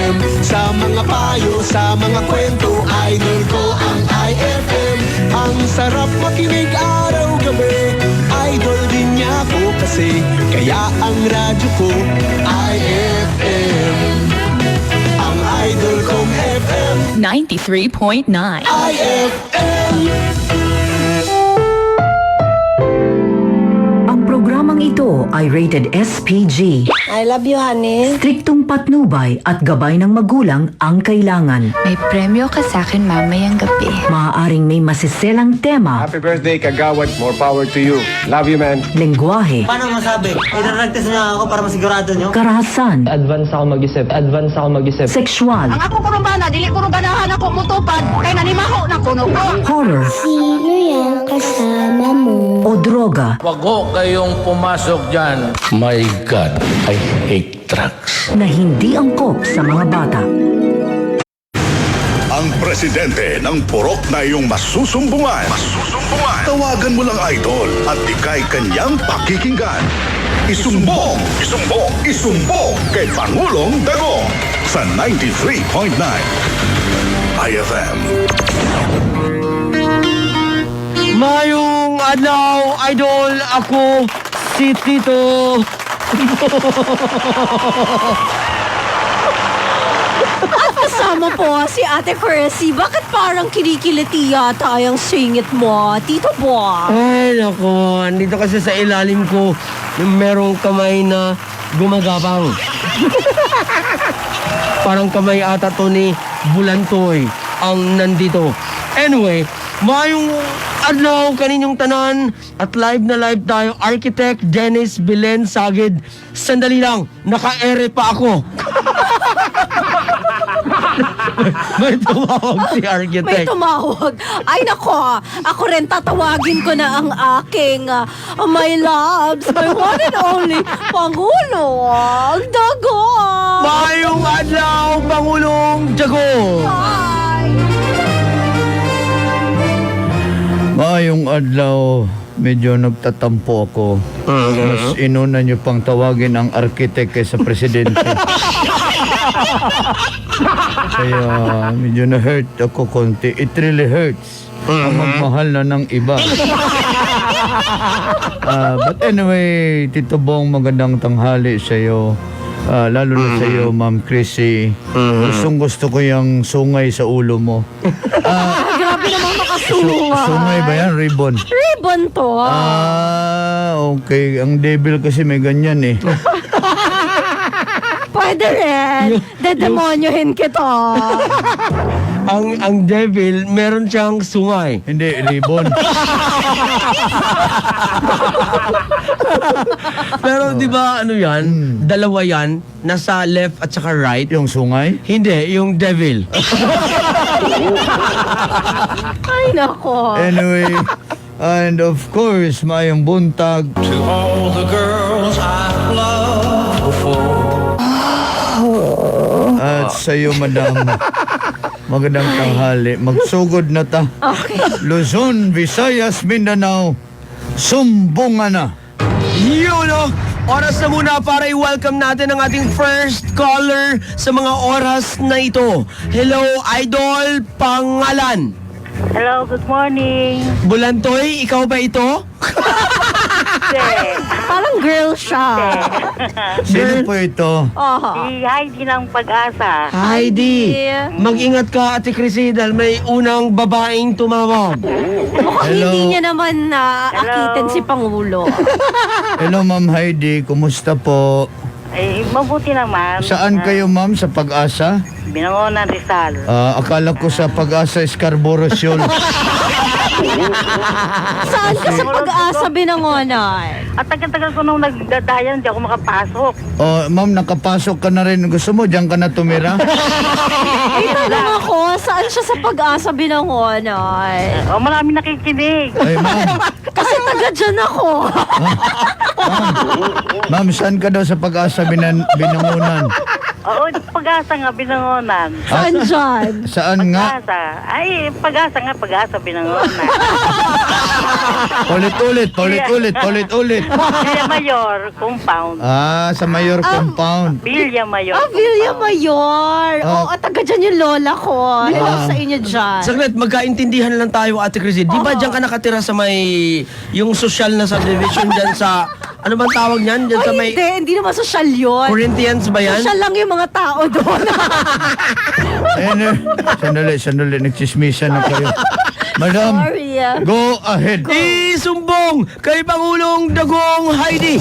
IFM. Sa mga payo, sa mga kwento, idol ko ang IFM. Ang sarap makinig araw-gabi, idol din niya ako kasi, kaya ang radyo ko IFM. Ang idol kong FM 93.9 IFM. Ang programang ito ay rated SPG. I love you, honey. Striktong patnubay at gabay ng magulang ang kailangan. May premyo ka sa akin mamayang gabi. Maaaring may masiselang tema, Happy birthday, Kagawad. More power to you. Love you, man. lengguwahe, Paano masabi? Idaragtas niya ako para masigurado nyo? karahasan, Advance ako mag-isip. sexual, Ako kurumbana, dili ko ganahan ako mutupad, kay nanimaho na kuno ko. horror, Sino yung kasama mo? o droga Wag ho kayong pumasok dyan. My God, I hate drugs. na hindi angkop sa mga bata. Ang presidente ng purok na iyong masusumbungan. Tawagan mo lang idol at ikay kanyang pakikinggan. Isumbong kay Pangulong Dagong sa 93.9 IFM. Mayong adlaw, idol, ako si Tito. Kasama po si Ate Percy. Bakit parang kinikiliti yata yung singit mo, Tito Bo? Ay, nako, andito kasi sa ilalim ko yung merong kamay na gumagapang. Parang kamay ata to ni Bulantoy ang nandito. Anyway, mayong adlaw kaninyong tanan at live na live tayo. Architect Dennis Belen Sagid. Sandali lang, naka-ere pa ako. May tumawag si May Architect. tumawag. Ay nako, ako rin tatawagin ko na ang aking my loves, my one and only Pangulo, ang Dagong. Mayong adlaw, Pangulong Dagong. Hi! Maayong adlaw, medyo nagtatampo ako. Mas inuna niyo pang tawagin ang arkitek kaysa presidente. Kaya medyo na-hurt ako konti. It really hurts. Ang magmahal na ng iba. But anyway, Tito Bong, magandang tanghali sa iyo. Lalo na sa iyo, Ma'am Chrissy. Gustong gusto ko yung sungay sa ulo mo. Grabe naman makasunga. Sungay ba yan? Ribbon? Ribbon to. Okay. Ang devil kasi may ganyan eh. Pwede rin. Dedemonyohin kita. Ang devil, meron siyang sungay. Hindi, ribbon. Pero di ba ano yan? Dalawa yan, nasa left at saka right. Yung sungay? Hindi, yung devil. Ay nako. Anyway, and of course, mayong buntag. To all the girls I've loved before. At sa iyo, madam. Magandang tanghali. Magsugod na ta. Okay. Luzon, Visayas, Mindanao. Sumbungan na. Yun o! Oras na muna para i-welcome natin ang ating first caller sa mga oras na ito. Hello, Idol, pangalan? Hello, good morning. Bulantoy, ikaw ba ito? Parang girl siya. Sino po ito? Aha. Si Heidi ng Pag-asa. Heidi, mag-ingat ka, Ate Chrissy, dahil may unang babaeng tumawag. Mukhang Hello. hindi niya naman akitin si Pangulo. Hello, Ma'am Heidi. Kumusta po? Mabuti naman. Saan kayo, ma'am? Sa Pag-asa? Binangonan Rizal. Akala ko sa Pag-asa Scarborough Shoal. Saan ka sa Pag-asa binangonan? At tagal-tagal ko nung nagdadayan, hindi ako makapasok. Ma'am, nakapasok ka na rin. Gusto mo, diyan ka na tumira? May tanong ako, saan siya sa Pag-asa binangonan? Marami nakikinig. Ay, ma'am. Kasi taga dyan ako. Ma'am, saan ka daw sa Pag-asa binangunan? Oo, Pag-asa nga, Binangonan. Saan dyan? Saan nga? Pag-asa. Ay, Pag-asa nga, Pag-asa, Binangonan. Paulit-ulit. Villa Mayor, compound. Sa Mayor Compound. Villa Mayor. Villa Mayor. Oo, taga dyan yung lola ko. Hello sa inyo dyan. Saglit, magkaintindihan lang tayo, Ate Chrissy. Di ba dyan ka nakatira sa may, yung social na subdivision dyan sa, ano bang tawag niyan? Dyan sa may, Hindi naman social yun. Corinthians ba yan? Social lang yung mga tao doon. Sandali. Nagchismisan na kayo. Madam, Sorry. go ahead. Isumbong kay Pangulong Dagong Heidi.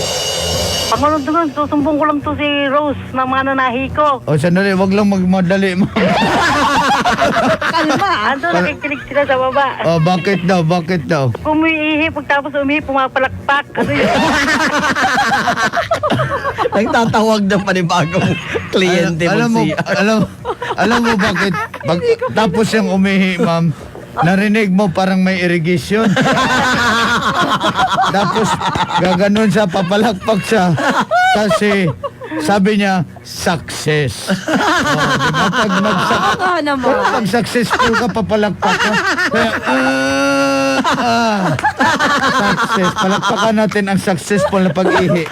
Pangulong Dugon, susumbong ko lang to si Rose na mga nanahi ko. Sandali, wag lang magmadali. Kalma. Ando, nakikinig sila sa baba. Bakit daw? Umiihi, pagtapos umihi, pumapalakpak. Ano yun? Nagtatawag ng panibagong kliyente mo si... Alam mo bakit? Tapos yung umihi, ma'am, narinig mo parang may irrigation. Tapos gaganon siya, papalakpak siya. Kasi sabi niya, success. Diba? Pag successful ka, papalakpak ka. Kaya, success. Palakpakan natin ang successful na pag-ihi.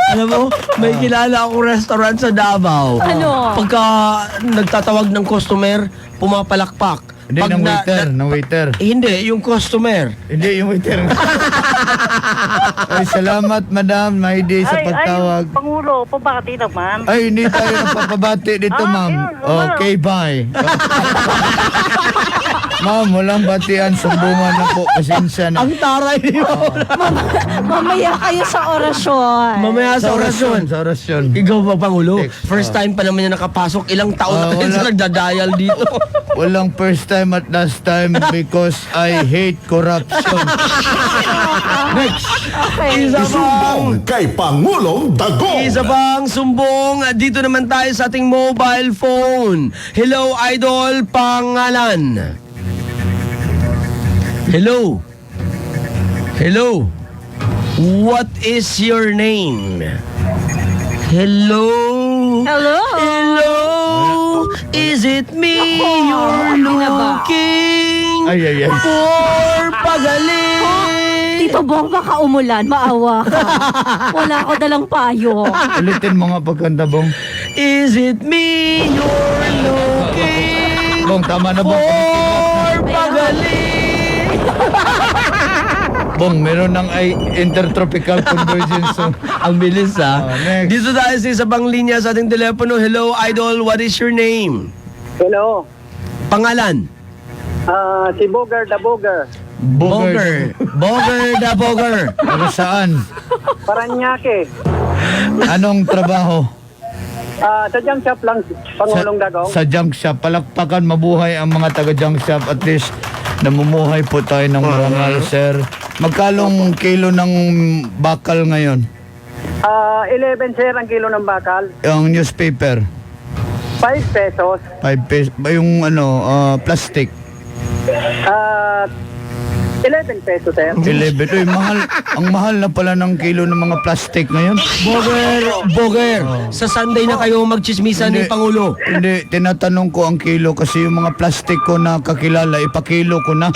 Alam mo, may kilala akong restaurant sa Davao. Ano? Pagka nagtatawag ng customer, pumapalakpak. Hindi, ng waiter. Hindi, yung customer. Hindi, yung waiter. Ay, salamat, Madam Heidi, sa pagtawag. Ay, Pangulo, pabati naman. Ay, hindi tayo napapabati dito, ma'am. Okay, bye. Ma'am, walang batian. Sumbungan na po. Pasensya na. Ang taray niyo. Mamaya kayo sa orasyon. Mamaya sa orasyon. Sa orasyon. Ikaw ba, Pangulo? Text. First time pa naman niya nakapasok. Ilang taon na kayo wala. sa nagda-dial dito. Walang first time at last time because I hate corruption. Next. Isa pang, Kay Pangulong Dagong. isa pang sumbong. Dito naman tayo sa ating mobile phone. Hello, Idol. Pangalan. Hello. Hello. What is your name? Hello. Hello. Hello. Is it me you're looking Ay. for pagaling? Tito Bong, baka umulan. Maawa ka. Wala ako dalang payo. Ulitin mo nga pagkanta, Bong. Is it me you're looking Bong, tama na, Bong. for pagaling? Bong, meron ng intertropical convergence. Ang bilis next. Dito tayo sa isa pang linya sa ating telepono. Hello, Idol. What is your name? Hello. Pangalan? Si Boger the Boger. Boger. Boger the Boger. Ano saan? Paranaque. Anong trabaho? Sa junk shop lang, Pangulong Dagong. Sa junk shop. Palakpakan, mabuhay ang mga taga-junk shop. At least, namumuhay po tayo ng marangal, sir. Magkalong kilo ng bakal ngayon? 11 sir ang kilo ng bakal. Yung newspaper? 5 pesos. 5 pesos. Yung plastic? 11 pesos sir. 11. Uy, mahal. Ang mahal na pala ng kilo ng mga plastic ngayon. Boger. Sa Sunday na kayo magchismisan ni Hindi. Pangulo. Hindi, tinatanong ko ang kilo kasi yung mga plastic ko na kakilala, ipakilo ko na.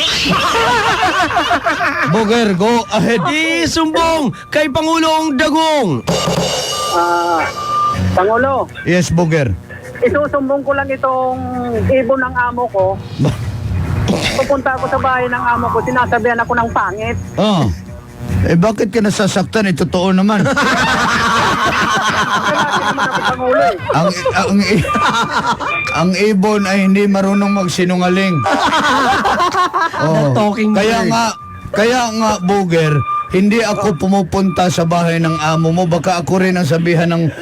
Boger, go ahead. Isumbong kay Pangulong Dagong. Pangulo, Yes, Boger. isusumbong ko lang itong ibon ng amo ko. Pupunta ako sa bahay ng amo ko, sinasabihan ako ng pangit. Bakit ka nasasaktan? Totoo naman. Pangulo eh. ang ibon ay hindi marunong magsinungaling. Talking bird. Kaya nga, Boger, hindi ako pumupunta sa bahay ng amo mo. Baka ako rin ang sabihan ng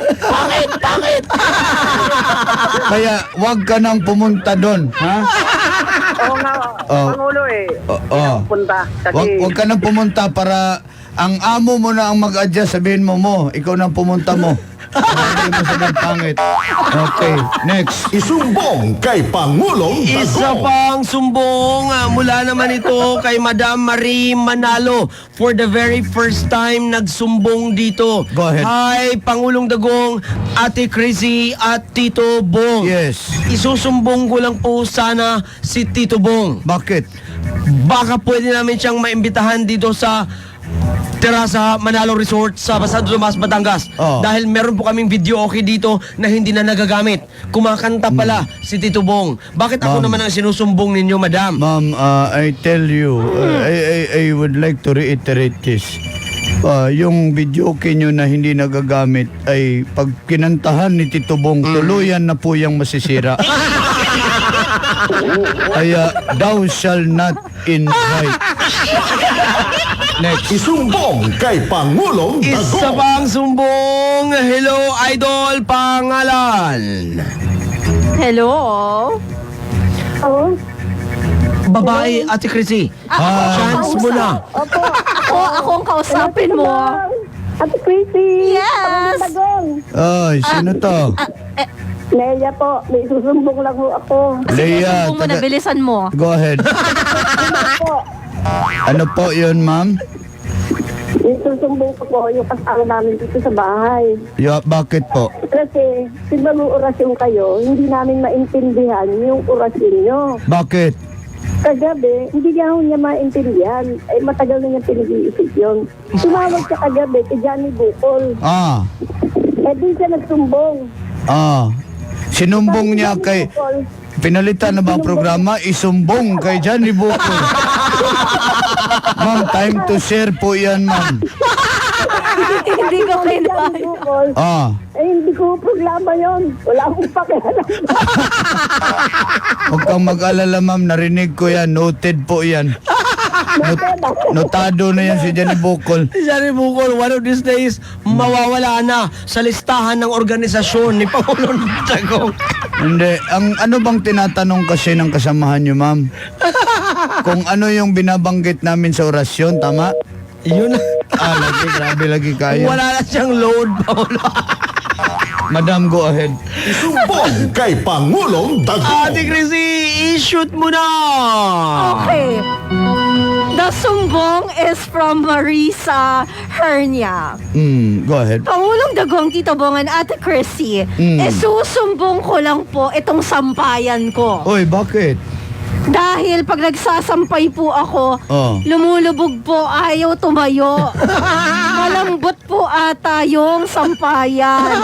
pangit! Kaya wag ka nang pumunta doon, ha? Oo nga, Pangulo eh. Punta. Kasi Wag ka nang pumunta para ang amo mo na ang mag-adjust. Sabihin mo, ikaw nang pumunta mo. Hindi mo sabihin pangit. Okay, next. Isumbong kay Pangulong Isa Dagong. pang sumbong mula naman ito kay Madam Marie Manalo. For the very first time nagsumbong dito. Go ahead. Hi, Pangulong Dagong, Ate Chrissy at Tito Bong. Yes. Isusumbong ko lang po sana si Tito Bong. Bakit? Baka pwede namin siyang maimbitahan dito sa Terasa Manalo Resort sa Basa Dumas, Batangas. Oh. Dahil meron po kaming video okay dito na hindi na nagagamit. Kumakanta pala si Tito Bong. Bakit ako Ma'am. naman ang sinusumbong ninyo, madam? Ma'am, I tell you, I would like to reiterate this. Yung video nyo na hindi nagagamit ay pag kinantahan ni Tito Bong, tuluyan na po yung masisira. Kaya, thou shall not invite. Next. Isumbong kay Pangulong Isa Dagong. pang sumbong. Hello, Idol, pangalan. Hello? Oo. Babae, Ate Chrissy. Chance mo na. Opo. Ako ang kausapin mo. Ate Chrissy. Yes. Dagong. Ay, sino to? Leia po. May susumbong lang po ako. Leia, Sumbong mo na, bilisan mo. go ahead. Po. Ano po yun, ma'am? May susumbong ko po yung kasama namin dito sa bahay. Bakit po? Kasi, siguro orasyon kayo, hindi namin maintindihan yung orasyon nyo. Bakit? Kagabi, hindi niya maintindihan. Ay, matagal na niya pinag-iisip yun. Tumawag siya kagabi kay Johnny Bukol. Eh, di siya nagsumbong. Sinumbong niya kay... Bukol. Pinalitan na ba ang programa? Isumbong kay Johnny Bukol. Ma'am, time to share po yan, ma'am. Hindi ko Johnny kailangan. Bukol. Eh, hindi ko programa yun. Wala akong pakialam. Huwag kang mag-alala, ma'am. Narinig ko yan. Noted po yan. Notado na yan si Johnny Bukol. Johnny Bukol, one of these days, mawawala na sa listahan ng organisasyon ni Pangulong Dagong. Hindi. Ano bang tinatanong kasi ng kasamahan niyo, ma'am? Kung ano yung binabanggit namin sa orasyon, tama? Yun. Grabe lagi kayo. Wala na siyang load, Paolo. Madam, go ahead. Isumbong kay Pangulong Dagong. Ate Chrissy, i-shoot mo na! Okay. The sumbong is from Marisa Hernia. Go ahead. Pangulong Dagong, Tito Bong, and Ate Chrissy, susumbong ko lang po itong sampayan ko. Oy, bakit? Dahil pag nagsasampay po ako, lumulubog po, ayaw tumayo. Malambot po ata yung sampayan.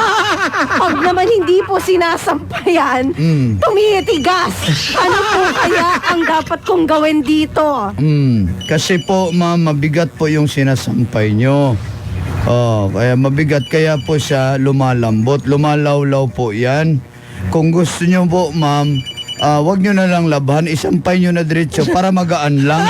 Pag naman hindi po sinasampayan, tumitigas. Ano po kaya ang dapat kong gawin dito? Kasi po, ma'am, mabigat po yung sinasampay nyo. Kaya mabigat, kaya po siya lumalambot. Lumalawlaw po yan. Kung gusto nyo po, ma'am, wag nyo na lang labhan, isampay nyo na diretso para magaan lang.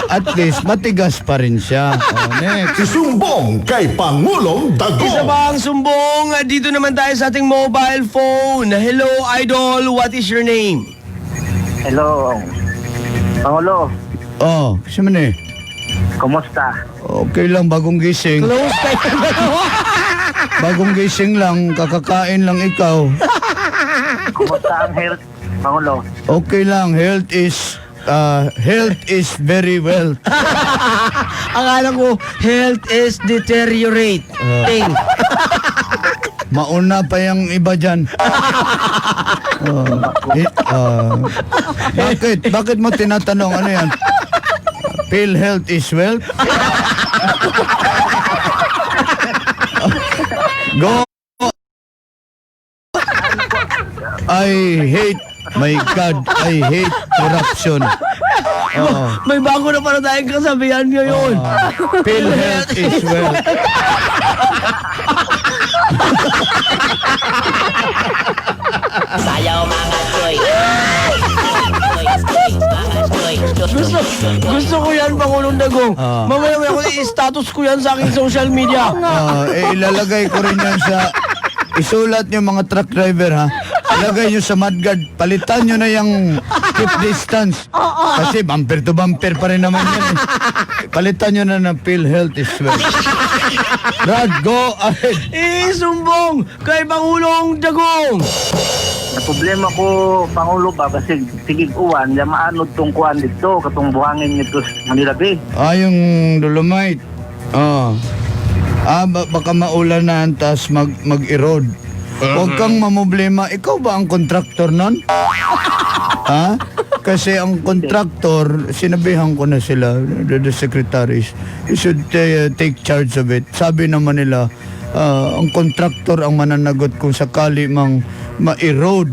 At least matigas pa rin siya. Next. Isumbong kay Pangulong Dagong. Isa ba ang sumbong? Dito naman tayo sa ating mobile phone. Hello, Idol. What is your name? Hello, Pangulo. Kasi man eh. Kumusta? Okay lang, bagong gising. Close kayo. Bagong gising lang, kakakain lang ikaw. Kumusta ang health, Pangulo? Okay lang, health is very well. Akala ko, health is deteriorate. Mauna pa yung iba dyan. Bakit mo tinatanong ano yan? PhilHealth is wealth? Go! I hate, my God, I hate corruption. May bago na pala tayong kasabihan ngayon. PhilHealth is wealth. Sayaw mga choy. Gusto ko yan, Pangulong Dagong. Mamaya ko i-status ko yan sa aking social media. Ilalagay ko rin yan sa... Isulat nyo mga truck driver, ha? Ilagay nyo sa mudguard. Palitan nyo na yung keep distance. Kasi bumper to bumper pa rin naman yan. Palitan nyo na ng PhilHealth is well. Rod, go ahead. Isumbong kay Pangulong Dagong. Na problema ko, Pangulo ba, kasi sigig uwan, ya maanod tong kuwan dito, katong buhangin nito sa Manila Bay. Yung dolomite. Baka maulanan, tas mag-erode. Huwag kang mamoblema. Ikaw ba ang kontraktor nun? Ha? Kasi ang kontraktor, sinabihan ko na sila, the secretaries, you should take charge of it. Sabi naman nila, ang kontraktor ang mananagot kung sakali mang ma-erode,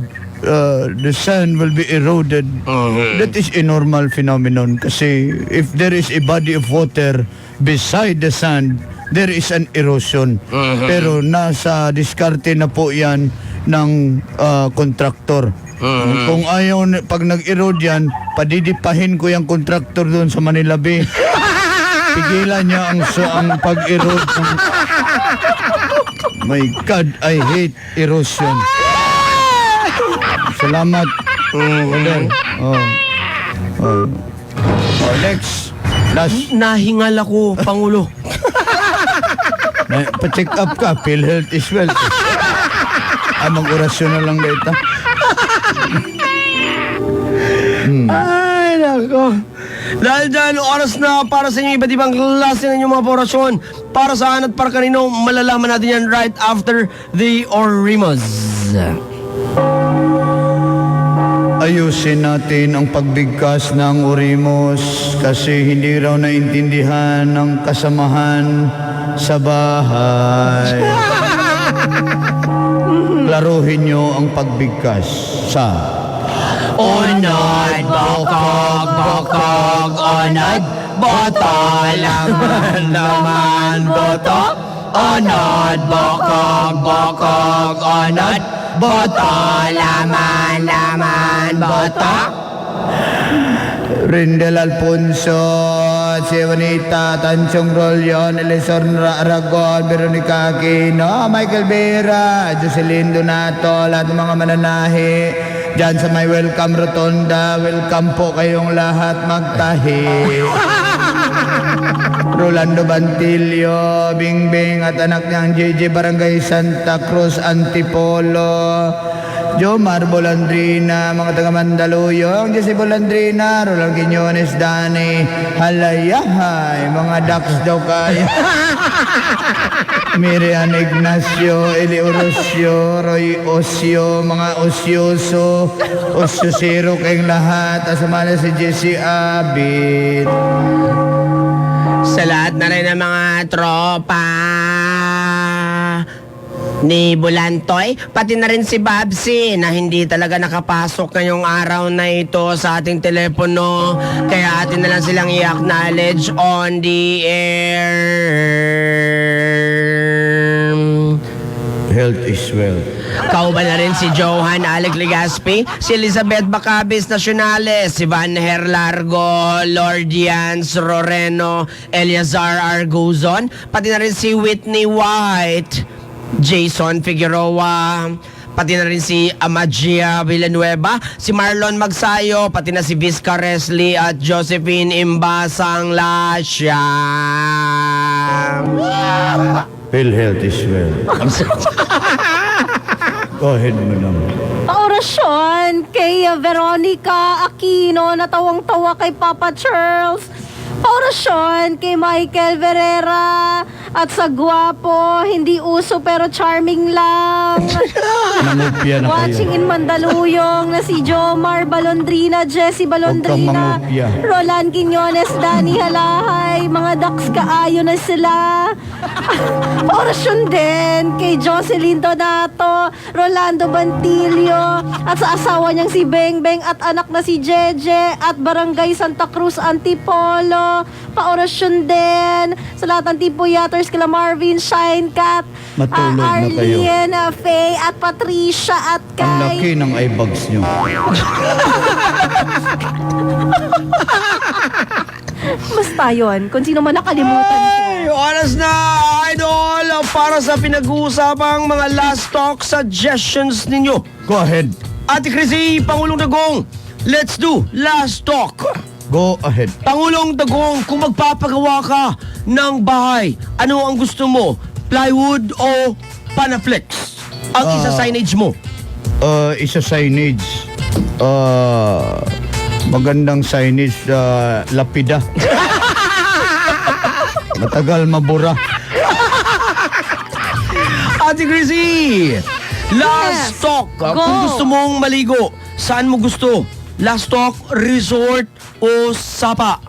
the sand will be eroded. That is a normal phenomenon kasi if there is a body of water beside the sand, there is an erosion. Pero nasa diskarte na po yan ng kontraktor. Kung ayaw, pag nag-erode yan, padidipahin ko yung kontraktor doon sa Manila Bay. Pigilan niya ang pag-erode. My God, I hate erosion. Salamat. Next. Last. Nahingal ako, Pangulo. Pa-check up ka, PhilHealth is well. Mag-orasyon na lang dito. Ay, nako. Dahil dyan, oras na para sa inyo iba't ibang klase ng inyong mga porasyon. Para saan at para kanino, malalaman natin yan right after the Orimos. Ayusin natin ang pagbigkas ng Orimos kasi hindi raw naintindihan ng kasamahan sa bahay. Klaruhin nyo ang pagbigkas sa Onod, bokog, bokog, onod, boto, laman, boto. Onod, bokog, bokog, onod, boto, laman, boto. Rindel Alfonso, si Juanita Tanchong Rolyon, Elison Aragon, Veronica Aquino, Michael Vera, Jocelyn Donato, lahat ng mga mananahi dyan sa may welcome rotonda. Welcome po kayong lahat magtahi. Rolando Bantilio, Bingbing at anak niyang JJ Barangay Santa Cruz Antipolo, Jomar Bolandrina, mga taga Mandaluyong, Jesse Bolandrina, Roland Quiñones, Dani Halayahay, mga ducks daw kayo. Miriam Ignacio, Eli Orosio, Roy Osio, mga Osyoso, Osyosero kayong lahat, asumala si Jesse Abid. Sa lahat na rin ng mga tropa ni Bulantoy, pati na rin si Babsi na hindi talaga nakapasok ngayong araw na ito sa ating telepono. Kaya atin na lang silang i-acknowledge on the air. Health is wealth. Kauban na rin si Johan Alec Legaspi, si Elizabeth Bacabis Nacionales, si Van Herlargo, Lord Jans Roreno, Eliazar Arguzon, pati na rin si Whitney White, Jason Figueroa, pati na rin si Amagia Villanueva, si Marlon Magsayo, pati na si Vizca Resli at Josephine Imbasang Lasya. PhilHealth is wealth. Go ahead, madam. Paorasyon kay Veronica Aquino na tawang-tawa kay Papa Charles. Paorasyon kay Michael Verera at sa gwapo, hindi uso pero charming lang. Mangupya na kayo. Watching in Mandaluyong na si Jomar Balondrina, Jessie Balondrina, Huwag kang mangupya. Roland Quiñones, Danny Halahay, mga ducks kaayo na sila. Orasyon din kay Jocelyn Donato, Rolando Bantilio, at sa asawa niyang si Bengbeng at anak na si Jeje at Barangay Santa Cruz Antipolo. Paorasyon din sa lahat ng tipuyaters kila Marvin, Shine Cat, Matulog na kayo. Arlene, Faye at Patricia at Ang kay laki ng eye bags nyo. basta yun, kung sino man nakalimutan ko. Ay, oras na, idol, para sa pinag-uusapang mga last talk suggestions ninyo. Go ahead. Ate Chrissy, Pangulong Dagong, let's do last talk. Go ahead. Pangulong Dagong, kung magpapagawa ka ng bahay, ano ang gusto mo? Plywood o Panaflex? Ang isa signage mo. Isa signage. Magandang signage, lapida. Matagal mabura. Ate Chrissy, last talk. Kung gusto mong maligo, saan mo gusto? Last talk, resort o sapa?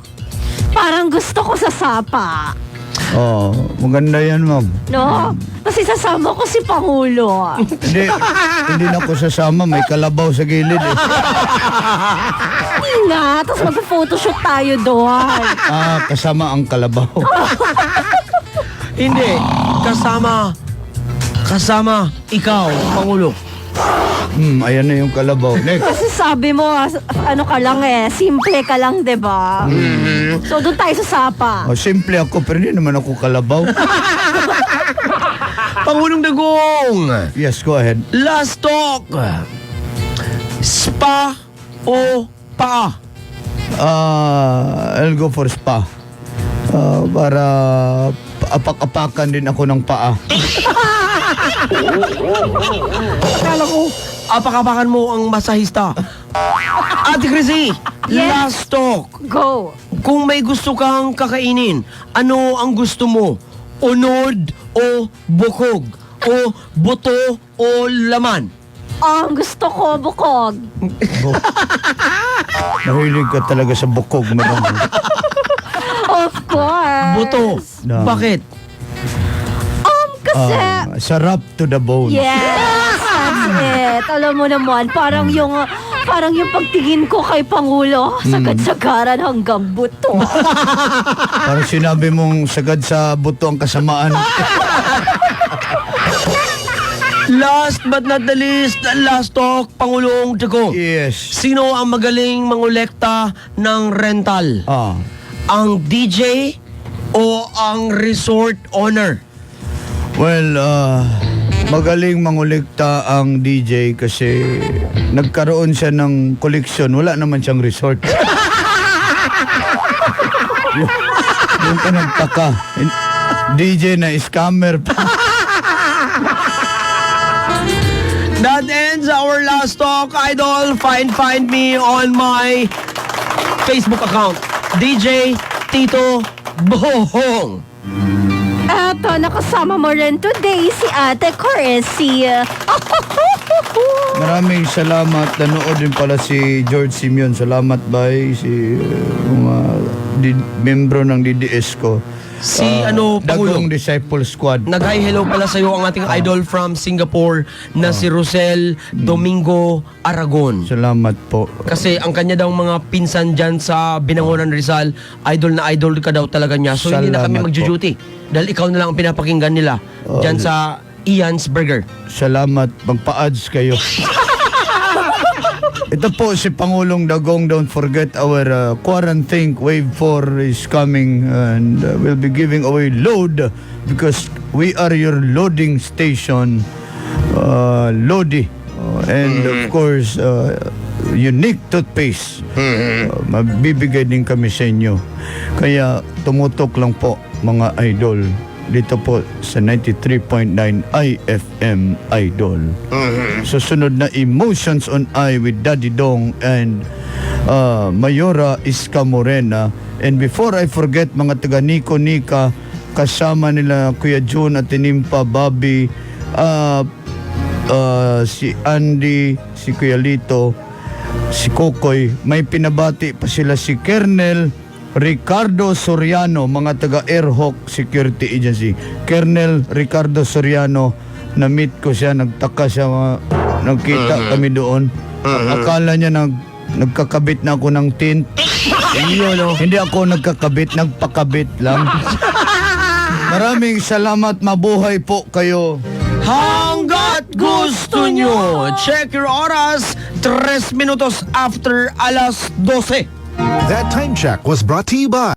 Parang gusto ko sa sapa. Maganda yan, ma'am. No? Kasi sasama ko si Pangulo. Hindi na ako sasama. May kalabaw sa gilid eh. Hindi nga, tapos mag-photoshoot tayo doon. Kasama ang kalabaw. Hindi, kasama ikaw, Pangulo. Ayan na yung kalabaw. Next. Kasi sabi mo, ano ka lang simple ka lang, diba? So doon tayo sa sapa. Simple ako, pero hindi naman ako kalabaw. Pangulong Dagong, Yes, go ahead. last talk. Spa o paa? I'll go for spa. Para apak-apakan din ako ng paa. Akala ko, apakapakan mo ang masahista. Ate Chrissy, last talk. Go. Kung may gusto kang kakainin, ano ang gusto mo? Unod o bukog? O buto o laman? Ang gusto ko, bukog. Mahilig ka talaga sa bukog, madam. Of course. Buto. No. Bakit? Kasi, Sarap to the bone. yes, that's it. Alam mo naman, parang yung pagtingin ko kay Pangulo, sagad-sagaran hanggang buto. Parang sinabi mong sagad sa buto ang kasamaan. Last but not the least, last talk, Pangulong Dagong. Yes. Sino ang magaling mangolekta ng rental? Ah. Ang DJ o ang resort owner? Well, magaling mangulikta ang DJ kasi nagkaroon siya ng koleksyon. Wala naman siyang resort. Yung ka nagtaka. DJ na scammer pa. That ends our last talk, Idol. Find me on my Facebook account, DJ Tito Bohong. Eto, nakasama mo rin today si Ate Chrissy. Maraming salamat. Nanood din pala si George Simeon. Salamat bay si mga membro ng DDS ko. Si Pangulong Dagong Disciple Squad. Nag-hi hello pala sa iyo ang ating idol from Singapore na si Rosel Domingo Aragon. Salamat po. Kasi ang kanya daw mga pinsan dyan sa Binangonan Rizal, idol na idol ka daw talaga niya. So hindi na kami Salamat magjo-duty. Dahil ikaw na lang ang pinapakinggan nila dyan sa Ian's Burger. Salamat. Magpa-ads kayo. Ito po si Pangulong Dagong. Don't forget our quarantine wave 4 is coming and we'll be giving away load because we are your loading station, Lodi. And of course, unique toothpaste. Mabibigay din kami sa inyo. Kaya tumutok lang po mga idol dito po sa 93.9 IFM Idol. Susunod na Emotions on I with Daddy Dong and Mayora Iska Morena. And before I forget, mga taga Nico Nika, kasama nila Kuya June at Tinimpa, Bobby, si Andy, si Kuya Lito, si Kokoy. May pinabati pa sila si Kernel Ricardo Soriano, mga taga Airhawk Security Agency. Colonel Ricardo Soriano, na-meet ko siya, nagtaka siya, nagkita kami doon. Akala niya nagkakabit na ako ng tint. Hindi ako nagkakabit, nagpakabit lang. Maraming salamat, mabuhay po kayo. Hanggat gusto nyo, check your oras, 3 minutos after alas 12. That time check was brought to you by